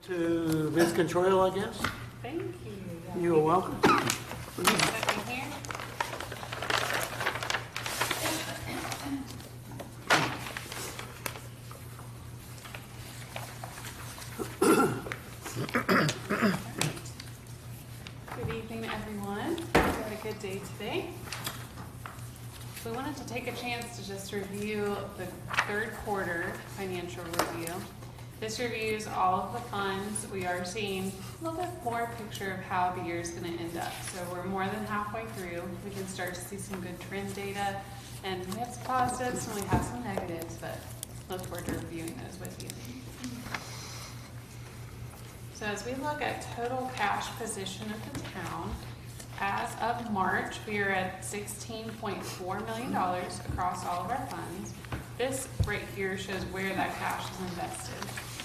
To Ms. Control, I guess. Thank you. You are welcome. Put me here. Good evening, everyone. We had a good day today. We wanted to take a chance to just review the third quarter financial review. This reviews all of the funds. We are seeing a little bit more picture of how the year is going to end up. So we're more than halfway through. We can start to see some good trend data, and we have some positives and we have some negatives, but look forward to reviewing those with you. So as we look at total cash position of the town, as of March, we are at $16.4 million across all of our funds. This right here shows where that cash is invested.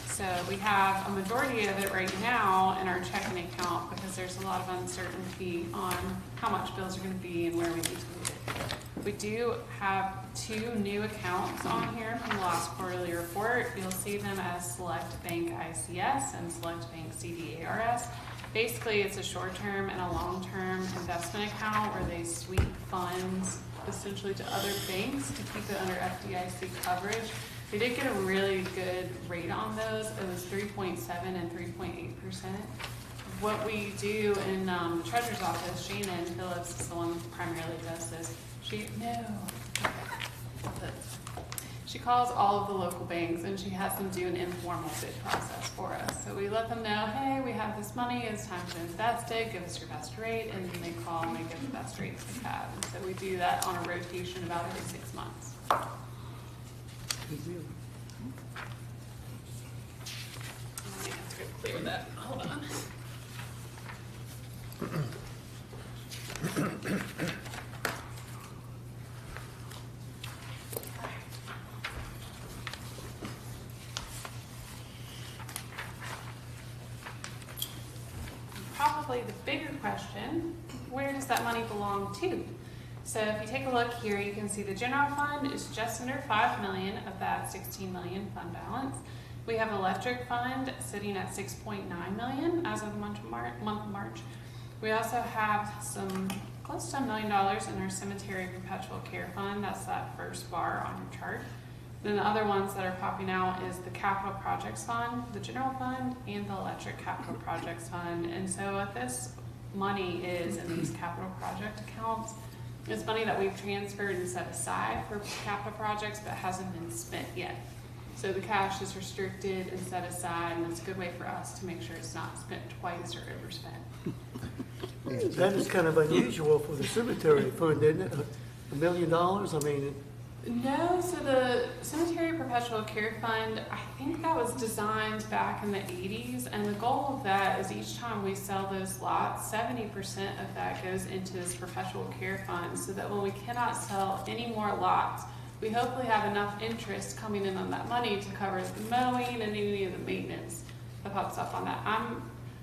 So we have a majority of it right now in our checking account because there's a lot of uncertainty on how much bills are going to be and where we need to move it. We do have 2 new accounts on here from the last quarterly report. You'll see them as Select Bank ICS and Select Bank CDARS. Basically, it's a short-term and a long-term investment account where they sweep funds essentially to other banks to keep it under FDIC coverage. We did get a really good rate on those. It was 3.7 and 3.8%. What we do in the treasurer's office, Shannon Phillips is the one who primarily does this. She calls all of the local banks and she has them do an informal bid process for us. So we let them know, hey, we have this money, it's time to invest it, give us your best rate, and then they call and they give the best rates we have. And so we do that on a rotation about every 6 months. Good deal. I have to go clear that. Hold on. Probably the bigger question, where does that money belong to? So if you take a look here, you can see the general fund is just under $5 million of that $16 million fund balance. We have electric fund sitting at $6.9 million as of the month of March. We also have some close to $1 million in our cemetery perpetual care fund. That's that first bar on your chart. Then the other ones that are popping out is the capital projects fund, the general fund, and the electric capital projects fund. And so what this money is in these capital project accounts, it's money that we've transferred and set aside for capital projects but hasn't been spent yet. So the cash is restricted and set aside, and it's a good way for us to make sure it's not spent twice or overspent. That is kind of unusual for the cemetery fund, isn't it? $1 million? I mean, No, so the Cemetery Perpetual Care Fund, I think that was designed back in the 80s, and the goal of that is each time we sell those lots, 70% of that goes into this Perpetual Care Fund, so that when we cannot sell any more lots, we hopefully have enough interest coming in on that money to cover the mowing and any of the maintenance that pops up on that.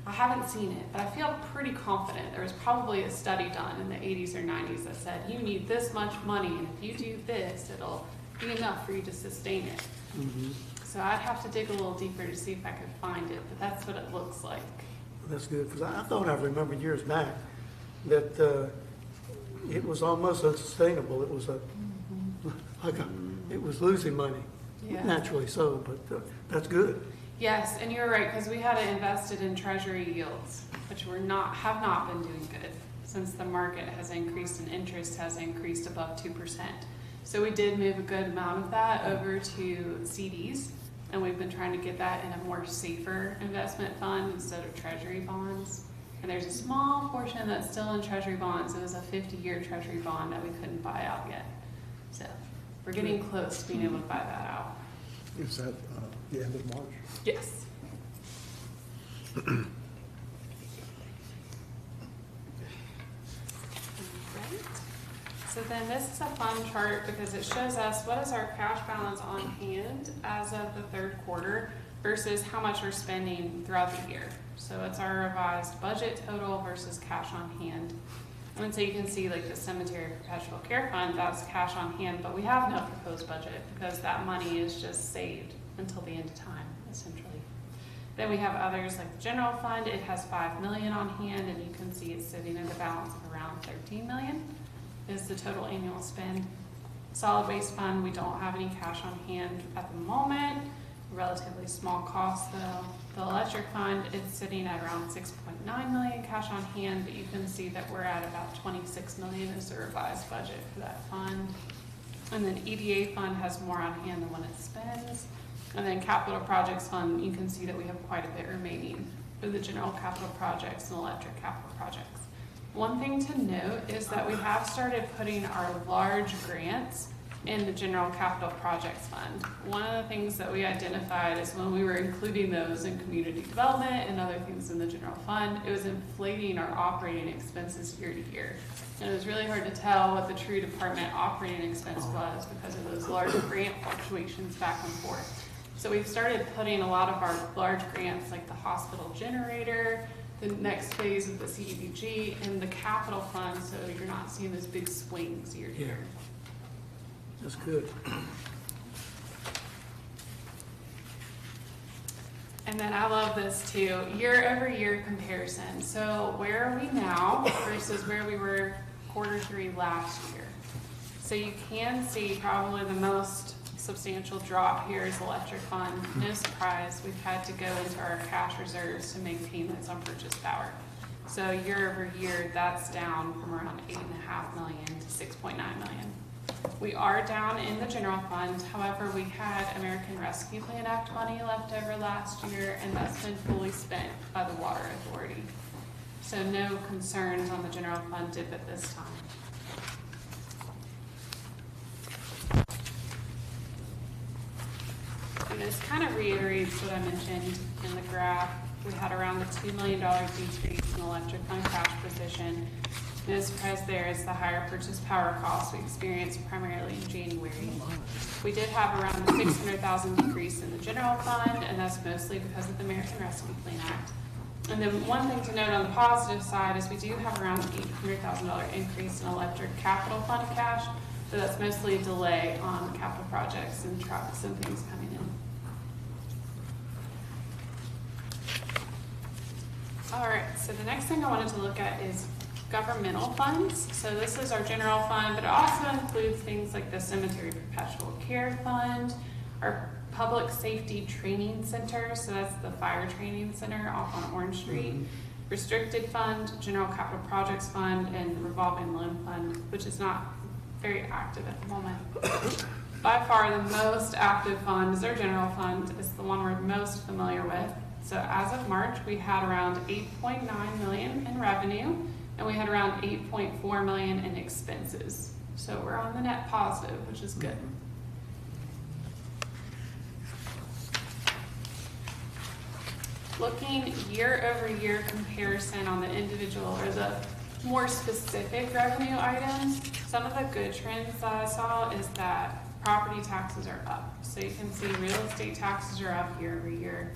I haven't seen it, but I feel pretty confident there was probably a study done in the 80s or 90s that said you need this much money, and if you do this, it'll be enough for you to sustain it. mm-hmm. So I'd have to dig a little deeper to see if I could find it, but that's what it looks like. That's good, because I thought I remembered years back that it was almost unsustainable. It was it was losing money, Yeah. naturally so, but that's good. Yes, and you're right, because we had it invested in treasury yields, which have not been doing good since the market has increased and interest has increased above 2%. So we did move a good amount of that over to CDs, and we've been trying to get that in a more safer investment fund instead of treasury bonds. And there's a small portion that's still in treasury bonds. It was a 50-year treasury bond that we couldn't buy out yet. So we're getting close to being able to buy that out. Is that the end of March? Yes. So then this is a fun chart because it shows us what is our cash balance on hand as of the third quarter versus how much we're spending throughout the year. So it's our revised budget total versus cash on hand. And so you can see like the Cemetery Perpetual Care Fund, that's cash on hand, but we have no proposed budget because that money is just saved until the end of time, essentially. Then we have others like the general fund, it has 5 million on hand, and you can see it's sitting at a balance of around 13 million is the total annual spend. Solid waste fund, we don't have any cash on hand at the moment, relatively small cost though. The electric fund, it's sitting at around 6.9 million cash on hand, but you can see that we're at about 26 million is the revised budget for that fund. And then EDA fund has more on hand than when it spends. And then capital projects fund, you can see that we have quite a bit remaining for the general capital projects and electric capital projects. One thing to note is that we have started putting our large grants in the general capital projects fund. One of the things that we identified is when we were including those in community development and other things in the general fund, it was inflating our operating expenses year to year. And it was really hard to tell what the true department operating expense was because of those large grant fluctuations back and forth. So we've started putting a lot of our large grants like the hospital generator, the next phase of the CDBG, and the capital fund, so you're not seeing those big swings year to year. That's good. And then I love this too, year-over-year comparison. So where are we now versus where we were Q3 last year? So you can see probably the most substantial drop here is electric fund. No surprise, we've had to go into our cash reserves to make payments on purchase power. So year over year, that's down from around 8.5 million to 6.9 million. We are down in the general fund. However, we had American Rescue Plan Act money left over last year, and that's been fully spent by the Water Authority. So no concerns on the general fund dip at this time. And this kind of reiterates what I mentioned in the graph. We had around a $2 million decrease in electric fund cash position. No surprise there is the higher purchase power costs we experienced primarily in January. We did have around a $600,000 decrease in the general fund, and that's mostly because of the American Rescue Plan Act. And then one thing to note on the positive side is we do have around an $800,000 increase in electric capital fund cash, so that's mostly a delay on capital projects and trucks and things coming in. All right, so the next thing I wanted to look at is governmental funds. So this is our general fund, but it also includes things like the Cemetery Perpetual Care Fund, our Public Safety Training Center, so that's the fire training center off on Orange Street, Restricted Fund, General Capital Projects Fund, and Revolving Loan Fund, which is not very active at the moment. By far the most active fund is our general fund. It's the one we're most familiar with. So as of March, we had around 8.9 million in revenue, and we had around 8.4 million in expenses. So we're on the net positive, which is good. Looking year-over-year comparison on the individual or the more specific revenue items, some of the good trends that I saw is that property taxes are up. So you can see real estate taxes are up year-over-year.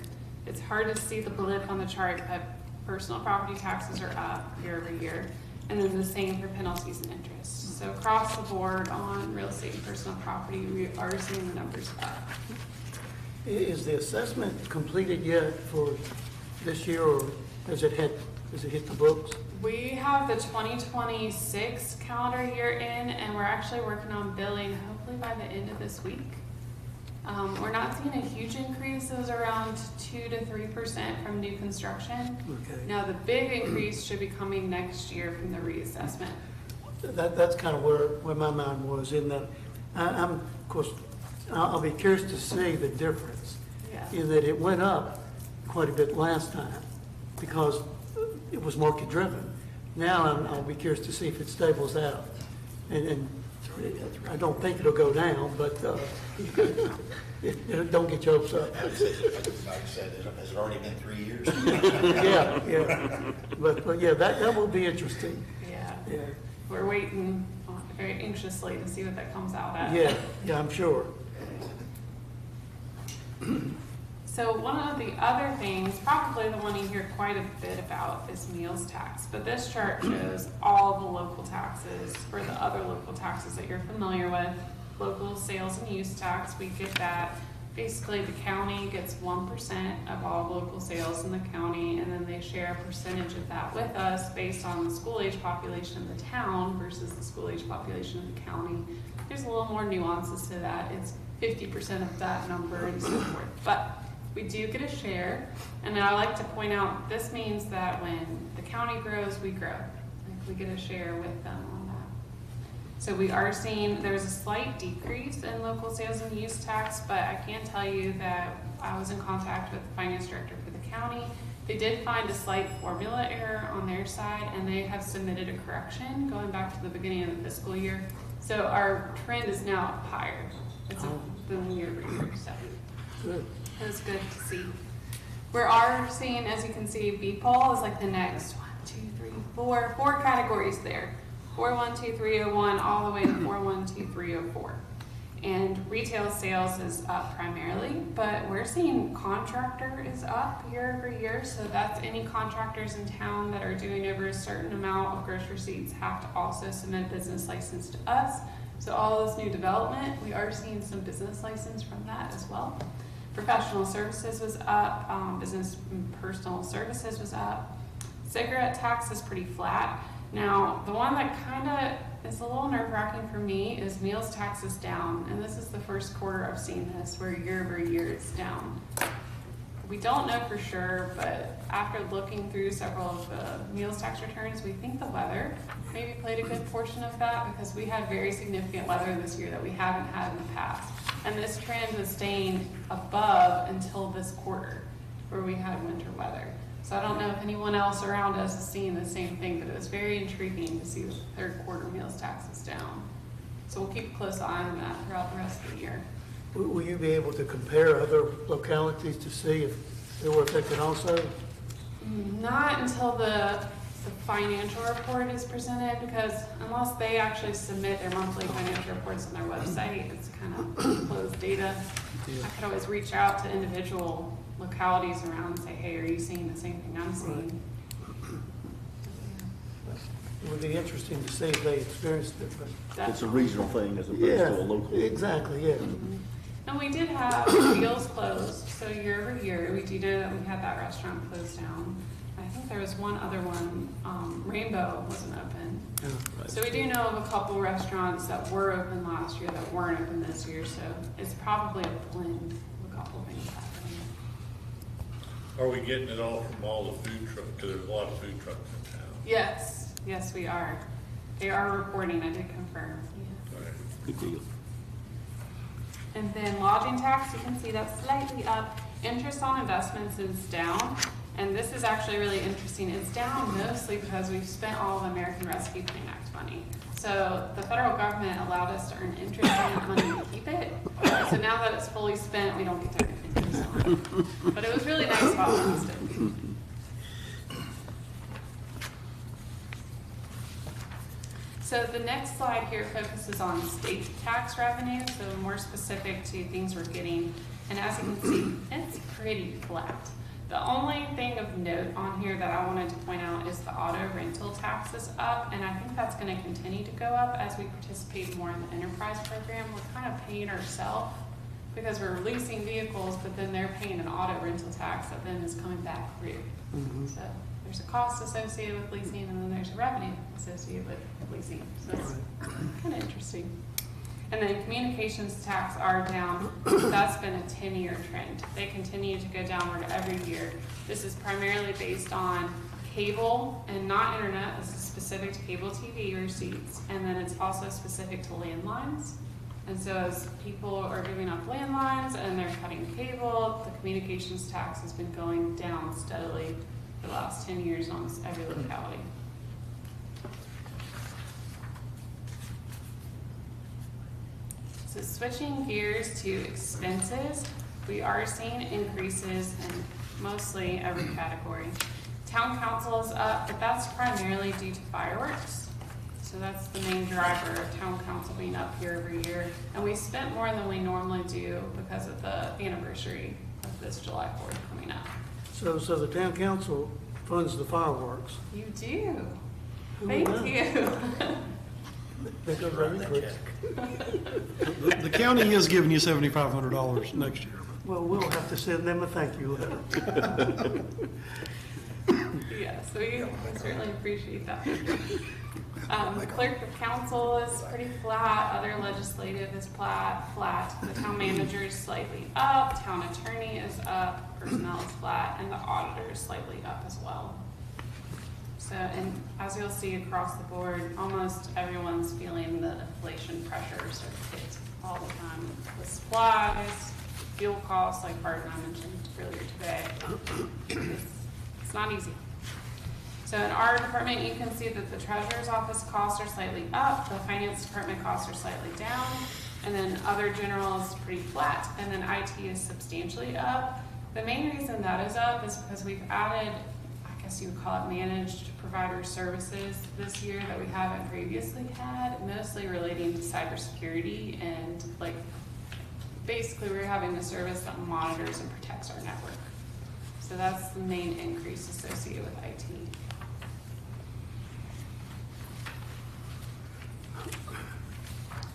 It's hard to see the blip on the chart, but personal property taxes are up year-over-year. And then the same for penalties and interest. So across the board on real estate and personal property, we are seeing the numbers up. Is the assessment completed yet for this year, or has it hit the books? We have the 2026 calendar year in, and we're actually working on billing hopefully by the end of this week. We're not seeing a huge increase. It was around 2 to 3% from new construction. Okay. Now the big increase should be coming next year from the reassessment. That's kind of where my mind was in that. I'm, of course, I'll be curious to see the difference. Yeah. In that it went up quite a bit last time because it was market driven. Now I'll be curious to see if it stables out. And I don't think it'll go down, but don't get your hopes up. Like I said, has it already been 3 years? Yeah. But yeah, that will be interesting. Yeah. We're waiting very anxiously to see what that comes out at. Yeah, I'm sure. So one of the other things, probably the one you hear quite a bit about, is meals tax. But this chart shows all the local taxes, or the other local taxes that you're familiar with. Local sales and use tax, we get that. basically the county gets 1% of all local sales in the county, and then they share a percentage of that with us based on the school age population of the town versus the school age population of the county. There's a little more nuances to that. It's 50% of that number and so forth. But we do get a share, and I like to point out, this means that when the county grows, we grow. Like, we get a share with them on that. So we are seeing there's a slight decrease in local sales and use tax, but I can tell you that I was in contact with the finance director for the county. They did find a slight formula error on their side, and they have submitted a correction going back to the beginning of the fiscal year. So our trend is now up higher. It's than year over year, so Good. it was good to see. We are seeing, as you can see, BPOL is like the next 4 categories there. 412,301 all the way to 412,304. And retail sales is up primarily, but we're seeing contractor is up year over year. So that's any contractors in town that are doing over a certain amount of gross receipts have to also submit a business license to us. So all this new development, we are seeing some business license from that as well. Professional services was up, business and personal services was up. Cigarette tax is pretty flat. Now, the one that kind of is a little nerve-wracking for me is meals tax is down, and this is the first quarter I've seen this where year over year it's down. We don't know for sure, but after looking through several of the meals tax returns, we think the weather maybe played a good portion of that, because we had very significant weather this year that we haven't had in the past. And this trend was staying above until this quarter where we had winter weather. So I don't know if anyone else around us is seeing the same thing, but it was very intriguing to see the third quarter meals taxes down. So we'll keep a close eye on that throughout the rest of the year. Will you be able to compare other localities to see if they were affected also? Not until the financial report is presented, because unless they actually submit their monthly financial reports on their website, it's kind of closed data. I could always reach out to individual localities around and say, hey, are you seeing the same thing I'm seeing? It would be interesting to see if they experienced it, but. It's a Definitely. regional thing as opposed Yeah, to a local. exactly, yeah. And we did have deals closed, so year over year, we do know that we had that restaurant closed down. I think there was one other one, Rainbow wasn't open. Yeah. So we do know of a couple restaurants that were open last year that weren't open this year, so it's probably a blend of a couple things happening. Are we getting it all from all the food trucks? Because there's a lot of food trucks in town. Yes, yes, we are. They are reporting, I did confirm. Yes. Right. Good deal. And then lodging tax, you can see that's slightly up. Interest on investments is down. And this is actually really interesting. It's down mostly because we've spent all of American Rescue Plan Act money. So the federal government allowed us to earn interest on that money and keep it. So now that it's fully spent, we don't get to earn interest on it. But it was really nice while it lasted. So the next slide here focuses on state tax revenue, so more specific to things we're getting. And as you can see, it's pretty flat. The only thing of note on here that I wanted to point out is the auto rental tax is up, and I think that's going to continue to go up as we participate more in the enterprise program. We're kind of paying ourselves because we're leasing vehicles, but then they're paying an auto rental tax that then is coming back through. So there's a cost associated with leasing, and then there's a revenue associated with leasing. So it's kind of interesting. And then communications tax are down. That's been a 10-year trend. They continue to go downward every year. This is primarily based on cable and not internet. This is specific to cable TV receipts. And then it's also specific to landlines. And so as people are giving up landlines and they're cutting cable, the communications tax has been going down steadily for the last 10 years in almost every locality. So switching gears to expenses, we are seeing increases in mostly every category. Town council is up, but that's primarily due to fireworks. So that's the main driver of town council being up year over year. And we spent more than we normally do because of the anniversary of this July 4th coming up. So the town council funds the fireworks. You do. Who Thank would know? you. They go Write very that quick. check. The county is giving you $7,500 next year. Well, we'll have to send them a thank you letter. Yes, we certainly appreciate that. Clerk of council is pretty flat, other legislative is flat. The town manager is slightly up, town attorney is up, personnel is flat, and the auditor is slightly up as well. So, and as you'll see across the board, almost everyone's feeling the inflation pressures are hit all the time with supplies, fuel costs, like Bart and I mentioned earlier today. It's not easy. So in our department, you can see that the treasurer's office costs are slightly up, the finance department costs are slightly down, and then other general is pretty flat, and then IT is substantially up. The main reason that is up is because we've added, I guess you would call it managed provider services this year that we haven't previously had, mostly relating to cybersecurity and like, basically we're having a service that monitors and protects our network. So that's the main increase associated with IT.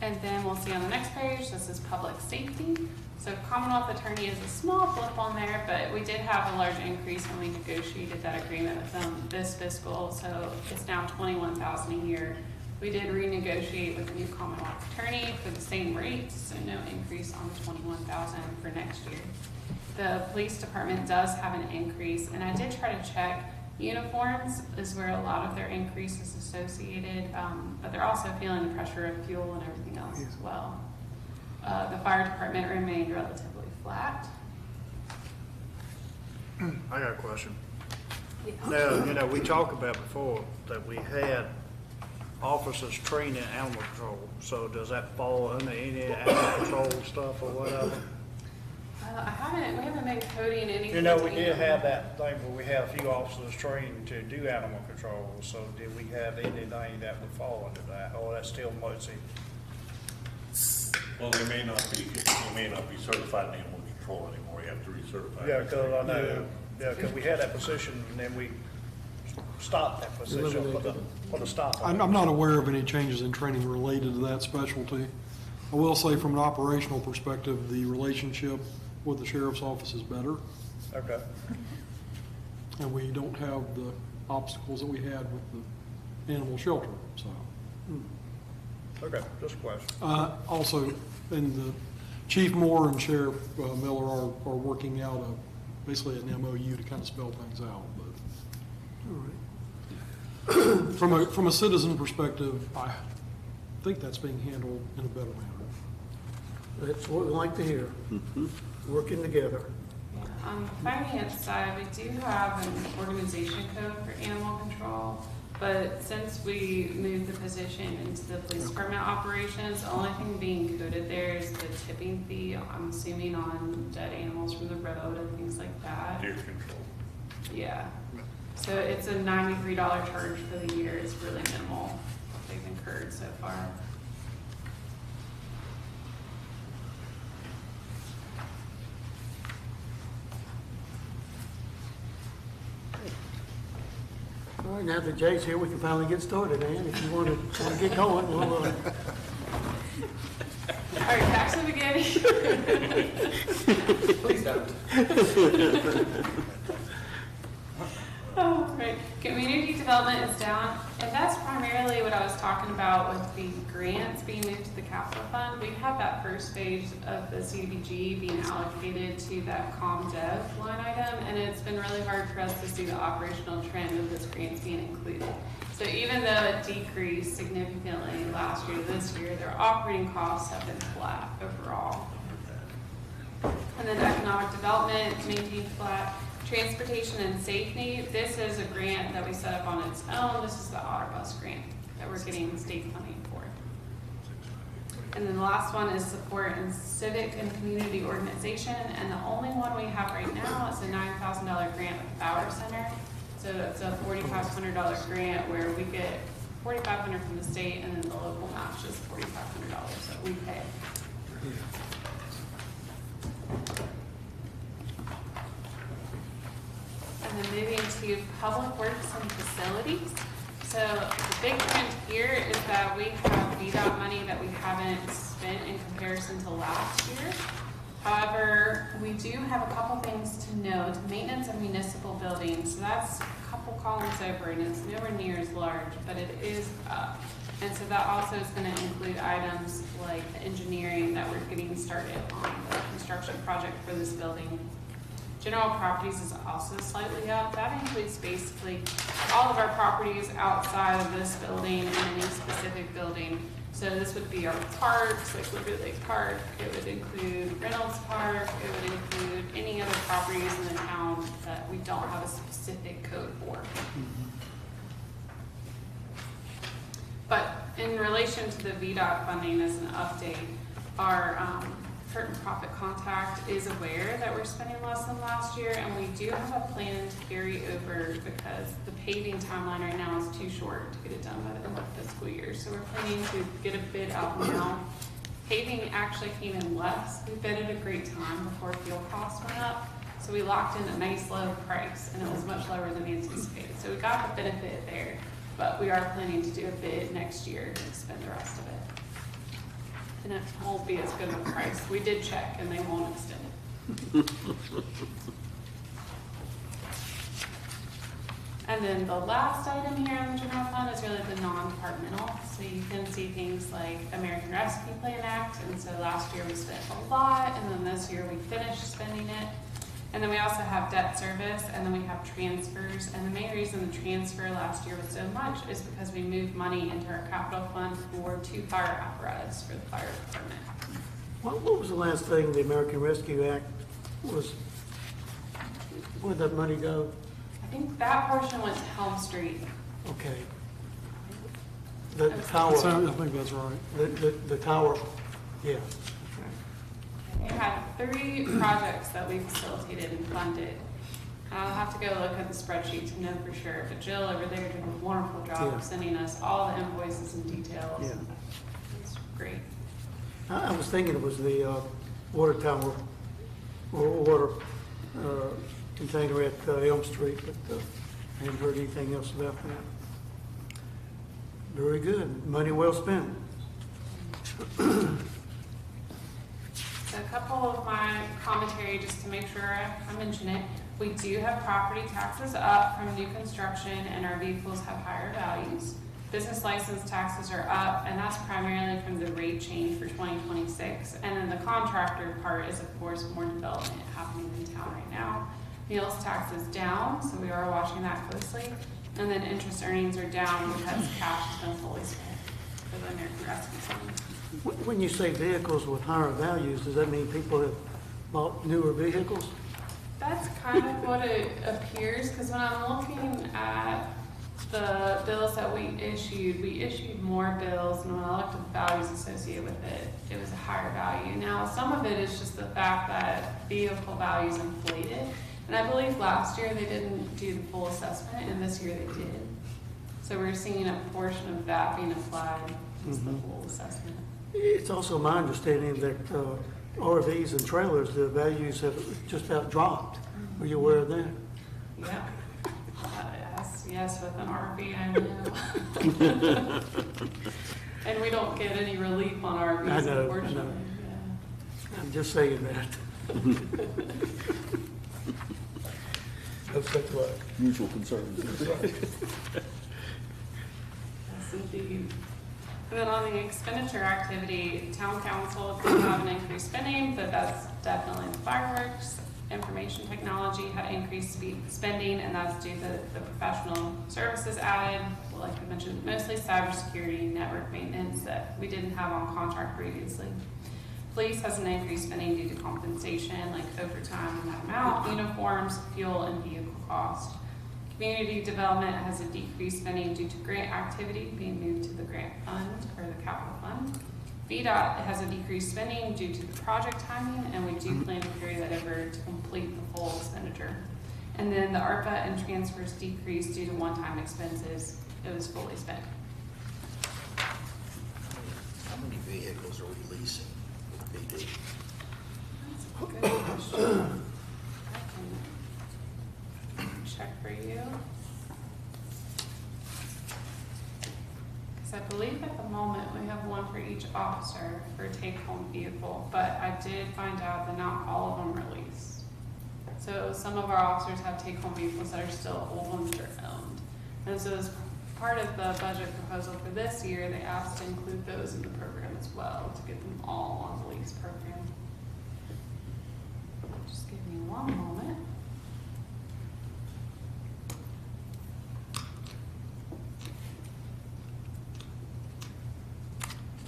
And then we'll see on the next page, this is public safety. So Commonwealth Attorney is a small blip on there, but we did have a large increase when we negotiated that agreement with them this fiscal, so it's now $21,000 a year. We did renegotiate with the new Commonwealth Attorney for the same rates, so no increase on the $21,000 for next year. The police department does have an increase, and I did try to check. Uniforms is where a lot of their increase is associated, but they're also feeling the pressure of fuel and everything else as well. The fire department remained relatively flat. I got a question. Yeah. Now, we talked about before that we had officers trained in animal control. So does that fall under any animal control stuff or whatever? We haven't been coding anything. We did have that thing where we had a few officers trained to do animal control. So did we have anything that would fall under that, or that's still mostly? Well, they may not be certified in animal control anymore. You have to recertify. Yeah, because I know, because we had that position and then we stopped that position, put a stop on it. I'm not aware of any changes in training related to that specialty. I will say from an operational perspective, the relationship with the sheriff's office is better, Okay. and we don't have the obstacles that we had with the animal shelter, so. Okay, just a question. Also, and the Chief Moore and Sheriff Miller are working out basically an MOU to kind of spell things out, but from a citizen perspective, I think that's being handled in a better manner. That's what we like to hear, working together. On the finance side, we do have an organization code for animal control, but since we moved the position into the police department operations, the only thing being coded there is the tipping fee, I'm assuming on dead animals from the road and things like that. Deer control. Yeah. So it's a $93 charge for the year. It's really minimal what they've incurred so far. All right, now that Jay's here, we can finally get started, Ann. If you want to get going, we'll, All right, back to the beginning. Please don't. Oh, right. Community development is down, and that's primarily what I was talking about with the grants being moved to the capital fund. We had that first phase of the CDBG being allocated to that comm dev line item, and it's been really hard for us to see the operational trend of this grants being included. So even though it decreased significantly last year to this year, their operating costs have been flat overall. And then economic development maintained flat. Transportation and safety, this is a grant that we set up on its own. This is the OtterBus grant that we're getting state funding for. And then the last one is support and civic and community organization. And the only one we have right now is a $9,000 grant with the Bauer Center. So it's a $4,500 grant where we get $4,500 from the state, and then the local match is $4,500 that we pay. And then moving to public works and facilities. So the big trend here is that we have VDOT money that we haven't spent in comparison to last year. However, we do have a couple things to note. Maintenance of municipal buildings, so that's a couple columns over, and it's nowhere near as large, but it is up. And so that also is gonna include items like the engineering that we're getting started on the construction project for this building. General properties is also slightly up. That includes basically all of our properties outside of this building and any specific building. So this would be our parks, like Liberty Lake Park. It would include Reynolds Park. It would include any other properties in the town that we don't have a specific code for. But in relation to the VDOT funding as an update, our Curtin Profit Contact is aware that we're spending less than last year, and we do have a plan to carry over because the paving timeline right now is too short to get it done by the end of the fiscal year. So we're planning to get a bid out now. Paving actually came in less. We bid at a great time before fuel costs went up. So we locked in a nice low price, and it was much lower than we anticipated. So we got the benefit there, but we are planning to do a bid next year and spend the rest of it. And it won't be as good of a price. We did check and they won't extend it. And then the last item here in the general fund is really the non-departmental. So you can see things like American Rescue Plan Act. And so last year we spent a lot, and then this year we finished spending it. And then we also have debt service, and then we have transfers. And the main reason the transfer last year was so much is because we moved money into our capital fund for 2 fire apparatus for the fire department. What was the last thing the American Rescue Act was, where'd that money go? I think that portion went to Helm Street. Okay. The tower, So I think that's right. the tower, yeah. We had 3 projects that we facilitated and funded. And I'll have to go look at the spreadsheet to know for sure, but Jill over there did a wonderful job Yeah. of sending us all the invoices and details. Yeah. It's great. I was thinking it was the water tower, or water container at Elm Street, but I haven't heard anything else about that. Very good. Money well spent. So a couple of my commentary, just to make sure I mention it. We do have property taxes up from new construction, and our vehicles have higher values. Business license taxes are up, and that's primarily from the rate change for 2026. And then the contractor part is, of course, more development happening in town right now. Meals tax is down, so we are watching that closely. And then interest earnings are down because cash has been fully spent for the American Rescue Plan. When you say vehicles with higher values, does that mean people have bought newer vehicles? That's kind of what it appears, because when I'm looking at the bills that we issued more bills, and when I looked at the values associated with it, it was a higher value. Now, some of it is just the fact that vehicle values inflated, and I believe last year they didn't do the full assessment, and this year they did. So we're seeing a portion of that being applied as the full assessment. It's also my understanding that RVs and trailers, the values have just about dropped. Are you aware of that? Yeah. Yes, with an RV, I know. And we don't get any relief on RVs, I know. unfortunately. I'm just saying that. No such luck. Mutual concerns. Yes, indeed. And then on the expenditure activity, town council did have an increased spending, but that's definitely the fireworks. Information technology had increased spending, and that's due to the professional services added, like I mentioned, mostly cybersecurity, network maintenance that we didn't have on contract previously. Police has an increased spending due to compensation, like overtime and that amount, uniforms, fuel, and vehicle cost. Community development has a decreased spending due to grant activity being moved to the grant fund or the capital fund. VDOT has a decreased spending due to the project timing, and we do plan to carry that over to complete the full expenditure. And then the ARPA and transfers decreased due to one-time expenses. It was fully spent. How many vehicles are we leasing with PD? That's a good question. I can check for you. Because I believe at the moment we have one for each officer for a take-home vehicle, but I did find out that not all of them are leased. So some of our officers have take-home vehicles that are still old ones that are owned. And so as part of the budget proposal for this year, they asked to include those in the program as well, to get them all on the lease program. Just give me one moment.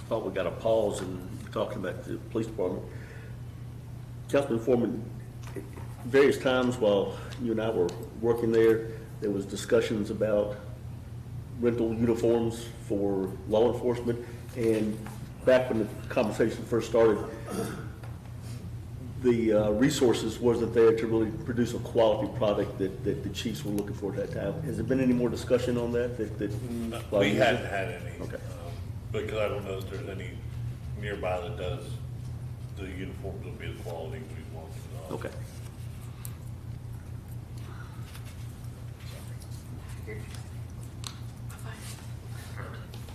Thought we got a pause in talking about the police department. Councilman Foreman, various times while you and I were working there was discussions about rental uniforms for law enforcement. And back when the conversation first started, the resources wasn't there to really produce a quality product that the chiefs were looking for at that time. Has there been any more discussion on that? We hadn't had any. Okay. Because I don't know if there's any nearby that does, the uniforms will be the quality we want. Okay.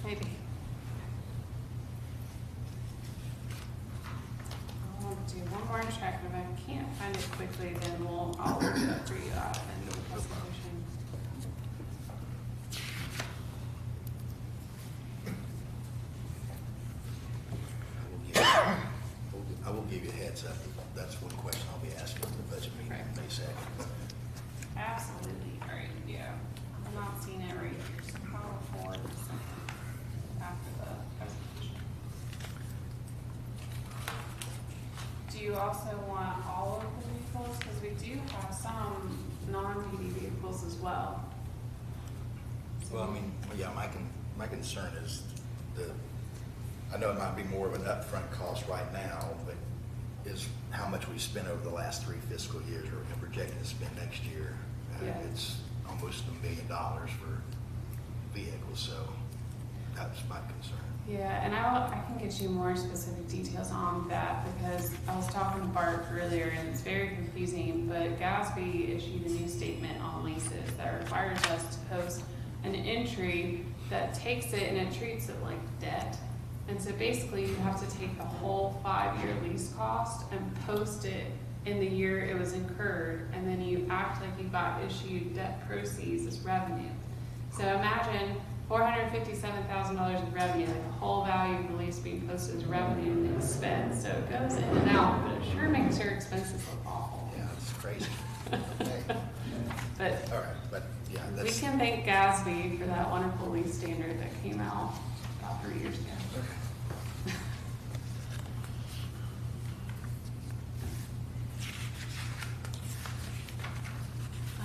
Maybe. I'll do one more check, and if I can't find it quickly, then I'll look it up for you out in the presentation. I will give you a heads up. That's one question I'll be asking in the budget meeting on May 2nd. Absolutely, all right, yeah. I'm not seeing it right here, so power forward after the presentation. Do you also want all of the vehicles? Because we do have some non-PD vehicles as well. Well, I mean, yeah, my concern is I know it might be more of an upfront cost right now, but is how much we spent over the last 3 fiscal years or projected to spend next year. Yeah. It's almost $1 million for vehicles, so that's my concern. Yeah, and I can get you more specific details on that because I was talking to Bart earlier and it's very confusing, but GASB issued a new statement on leases that requires us to post an entry that takes it and it treats it like debt. And so basically you have to take the whole 5-year lease cost and post it in the year it was incurred, and then you act like you got issued debt proceeds as revenue. So imagine $457,000 in revenue, like the whole value of the lease being posted as revenue and expense. So it goes in and out, but it sure makes your expenses look awful. Yeah, it's crazy. Okay. But All right, but yeah, we that's. can thank GASB for that wonderful lease standard that came out about 3 years ago.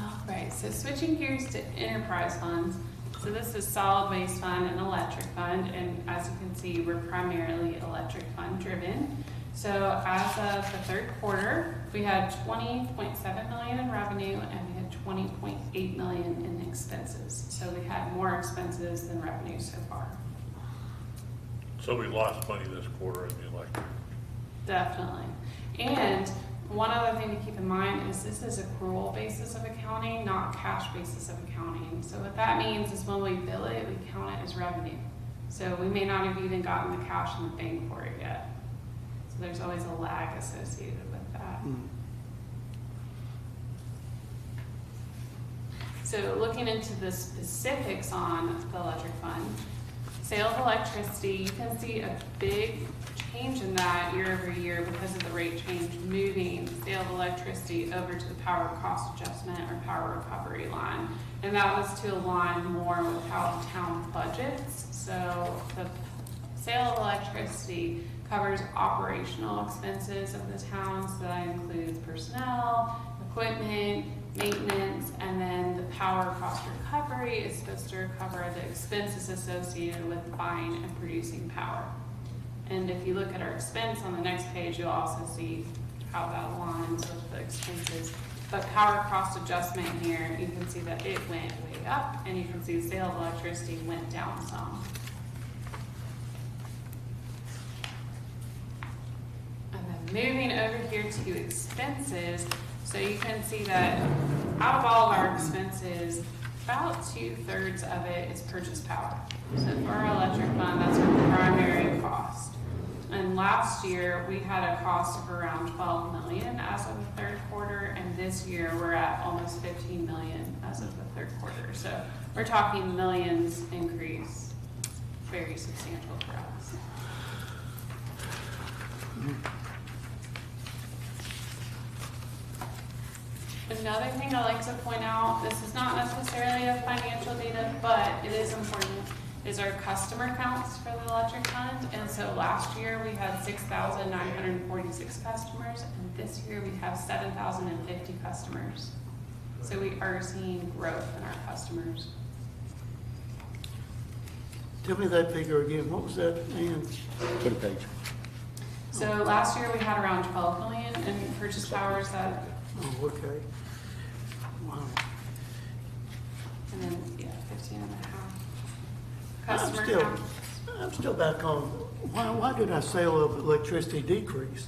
All right, so switching gears to enterprise funds. So this is solid waste fund and electric fund, and as you can see, we're primarily electric fund driven. So as of the third quarter, we had $20.7 million in revenue and we had $20.8 million in expenses. So we had more expenses than revenue so far. So we lost money this quarter in the electric. Definitely. And one other thing to keep in mind is this is accrual basis of accounting, not cash basis of accounting. So what that means is when we bill it, we count it as revenue. So we may not have even gotten the cash in the bank for it yet. So there's always a lag associated with that. So looking into the specifics on the electric fund, sale of electricity, you can see a big change in that year over year because of the rate change, moving sale of electricity over to the power cost adjustment or power recovery line. And that was to align more with how the town budgets. So the sale of electricity covers operational expenses of the town. So that includes personnel, equipment, maintenance, and then the power cost recovery is supposed to cover the expenses associated with buying and producing power. And if you look at our expense on the next page, you'll also see how that aligns with the expenses. But power cost adjustment here, you can see that it went way up, and you can see the sale of electricity went down some. And then moving over here to expenses, so you can see that out of all of our expenses, about 2/3 of it is purchase power. So for our electric fund, that's our primary cost. And last year, we had a cost of around 12 million as of the third quarter, and this year, we're at almost 15 million as of the third quarter. So we're talking millions increase, very substantial for us. Another thing I like to point out, this is not necessarily a financial data, but it is important, is our customer counts for the electric fund. And so last year, we had 6,946 customers, and this year we have 7,050 customers. So we are seeing growth in our customers. Tell me that figure again. What was that, Ann? Turn the page. So last year, we had around 12 million in purchase powers that, Oh, okay. Wow. and then, yeah, 15 and a half. I'm Customer still, count. I'm still back on, why did our sale of electricity decrease?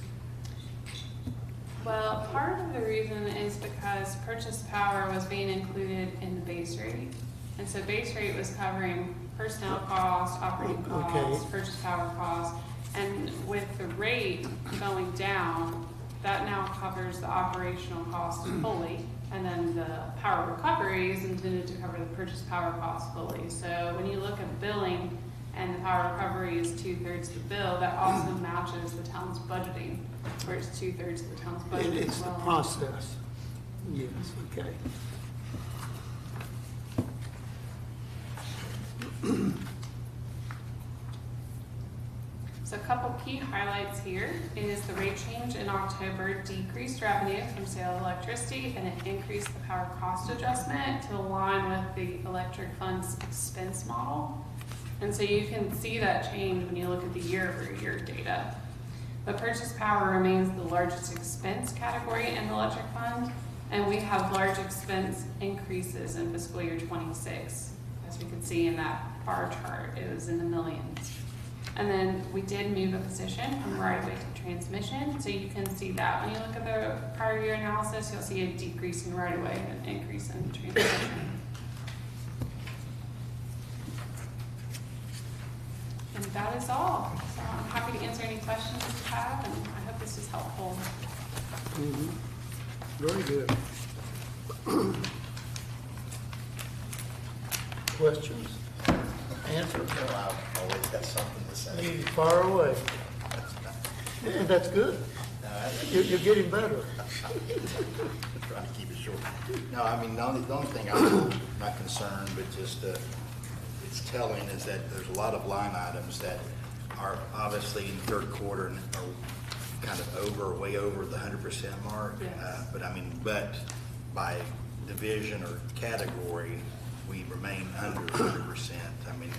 Well, part of the reason is because purchase power was being included in the base rate. And so base rate was covering personnel costs, operating costs, Okay. purchase power costs. And with the rate going down, that now covers the operational costs fully. And then the power recovery is intended to cover the purchase power costs fully. So when you look at billing and the power recovery is 2/3 the bill, that also matches the town's budgeting, where it's 2/3 of the town's budget It's as the well. process. Yes, okay. So a couple key highlights here is the rate change in October decreased revenue from sale of electricity, and it increased the power cost adjustment to align with the electric fund's expense model. And so you can see that change when you look at the year-over-year data. The purchase power remains the largest expense category in the electric fund, and we have large expense increases in fiscal year 26. As we can see in that bar chart, it was in the millions. And then we did move a position from right-of-way to transmission, so you can see that when you look at the prior year analysis, you'll see a decrease in right-of-way and an increase in transmission. And that is all. So I'm happy to answer any questions that you have, and I hope this is helpful. Mhm. Very good. Questions? Answers? I've always got something to say. You far away. And that's good. You're getting better. Trying to keep it short. No, I mean, the only thing I'm not concerned, but just, it's telling is that there's a lot of line items that are obviously in the third quarter and are kind of way over the 100% mark. Yes. But by division or category, we remain under 100%. I mean,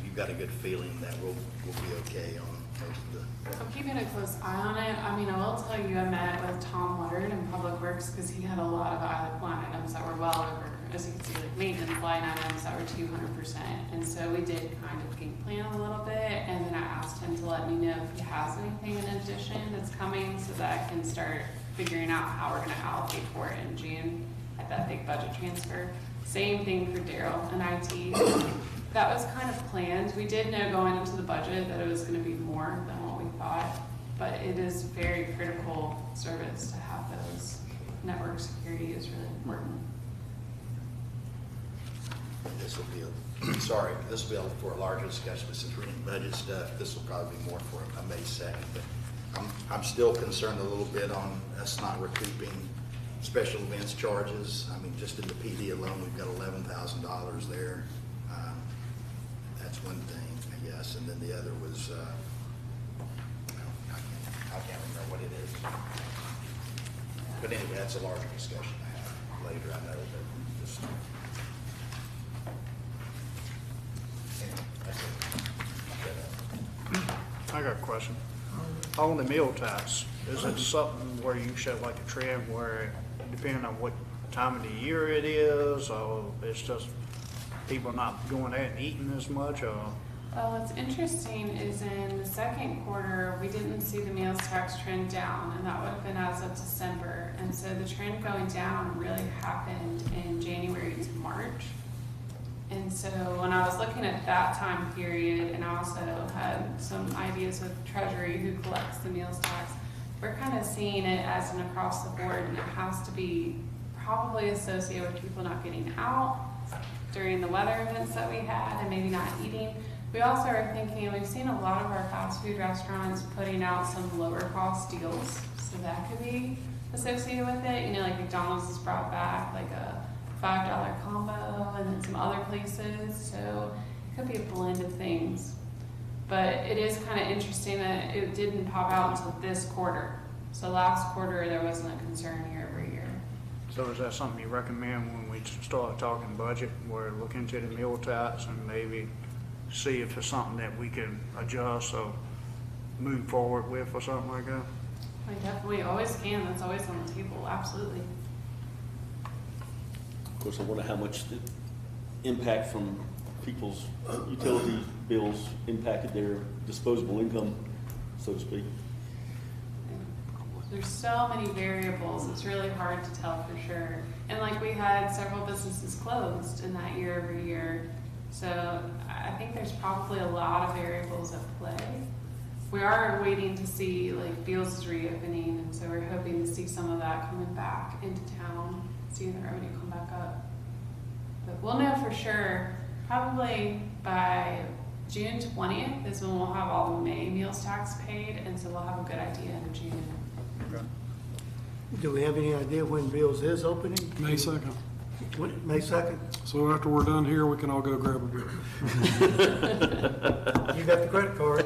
you've got a good feeling that we'll be okay on most of the. I'm keeping a close eye on it. I mean, I will tell you, I met with Tom Woodard in Public Works because he had a lot of line items that were well over, as you can see, like maintenance line items that were 200%. And so we did kind of game plan a little bit, and then I asked him to let me know if he has anything in addition that's coming so that I can start figuring out how we're gonna allocate for it in June at that big budget transfer. Same thing for Daryl and IT. That was kind of planned. We did know going into the budget that it was gonna be more than what we thought, but it is very critical service to have those. Network security is really important. This will be for a larger discussion, but since we're in budget stuff, this will probably be more for a May 2nd. But I'm still concerned a little bit on us not recouping special events charges. I mean, just in the PD alone, we've got $11,000 there. That's one thing, I guess, and then the other was, I can't remember what it is. But anyway, that's a larger discussion to have later, I know, but just. Anyway, that's it. I got a question. On the meal tax, is it something where you show like a trend where, depending on what time of the year it is, or it's just people not going there and eating as much, or? Well, what's interesting is in the second quarter, we didn't see the meals tax trend down, and that would have been as of December. And so the trend going down really happened in January to March. And so when I was looking at that time period, and I also had some ideas with Treasury, who collects the meals tax, we're kind of seeing it as an across the board, and it has to be probably associated with people not getting out during the weather events that we had and maybe not eating. We also are thinking, we've seen a lot of our fast food restaurants putting out some lower cost deals, so that could be associated with it. You know, like McDonald's has brought back like a $5 combo, and then some other places, so it could be a blend of things. But it is kind of interesting that it didn't pop out until this quarter. So last quarter, there wasn't a concern year over year. So is that something you recommend when we start talking budget, where look into the meal tax and maybe see if it's something that we can adjust or move forward with or something like that? I definitely always can, that's always on the table, absolutely. Of course, I wonder how much the impact from people's utility bills impacted their disposable income, so to speak. There's so many variables, it's really hard to tell for sure. And like we had several businesses closed in that year over year. So I think there's probably a lot of variables at play. We are waiting to see, like, Beals is reopening, and so we're hoping to see some of that coming back into town, seeing the revenue come back up. But we'll know for sure, probably by June 20th is when we'll have all the May meals tax paid, and so we'll have a good idea in June. Okay. Do we have any idea when Bill's is opening? May 2nd. May 2nd? So after we're done here, we can all go grab a beer. You got the credit card.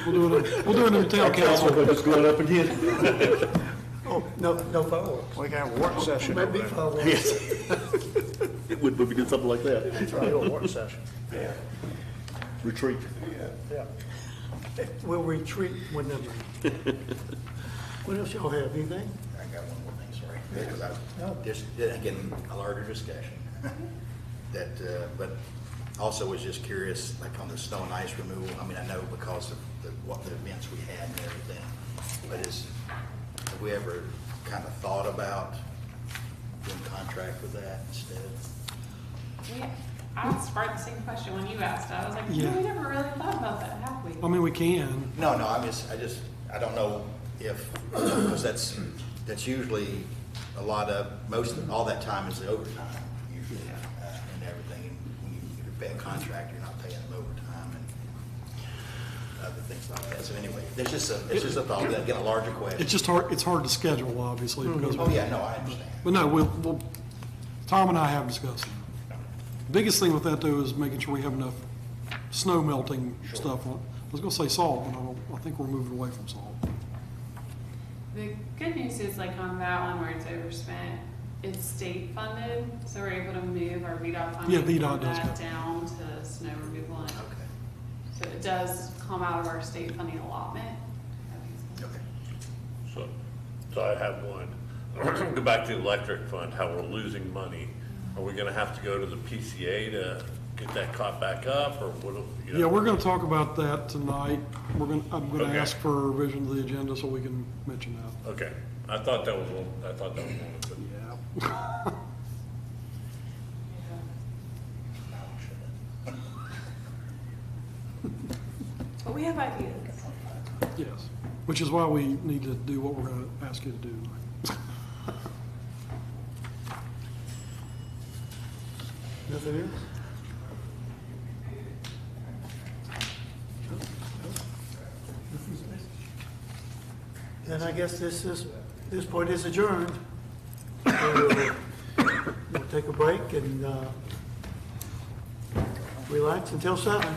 We'll do it in the town council. Just going up again. Oh, no fireworks. We can have a work session over Maybe there. fireworks. It would, we did something like that. That's right, a work session. Retreat. Yeah. We'll retreat whenever. What else y'all have? Anything? I got one more thing, sorry. Because I just, again, a larger discussion. That, but also was just curious, like on the snow and ice removal. I mean, I know because of what the events we had and everything, but have we ever kind of thought about doing contract with that instead? I asked Bart the same question when you asked. I was like, Yeah. we never really thought about that, have we? I mean, we can. No, I don't know if, because that's usually a lot of, all that time is the overtime usually, and everything. And when you pay a contract, you're not paying them overtime and other things like that. So anyway, it's just a thought, that again, a larger question. It's just hard, it's hard to schedule, obviously, because. Oh, yeah, no, I understand. But no, Tom and I have discussed it. Biggest thing with that though is making sure we have enough snow melting stuff on. I was gonna say salt, but I think we're moving away from salt. The good news is, like, on that one where it's overspent, it's state funded, so we're able to move our VDOT funding Yeah, VDOT from does that go. down to snow removal. And Okay, so it does come out of our state funding allotment. okay. So I have one. Go back to the electric fund, how we're losing money. Are we gonna have to go to the PCA to get that caught back up, or what? You know? Yeah, we're gonna talk about that tonight. I'm gonna Okay. ask for a revision to the agenda so we can mention that. Okay, I thought that was one of them. Yeah. But we have ideas. Yes, which is why we need to do what we're gonna ask you to do tonight. Nothing else? Then I guess this point is adjourned. We'll take a break and relax until 7.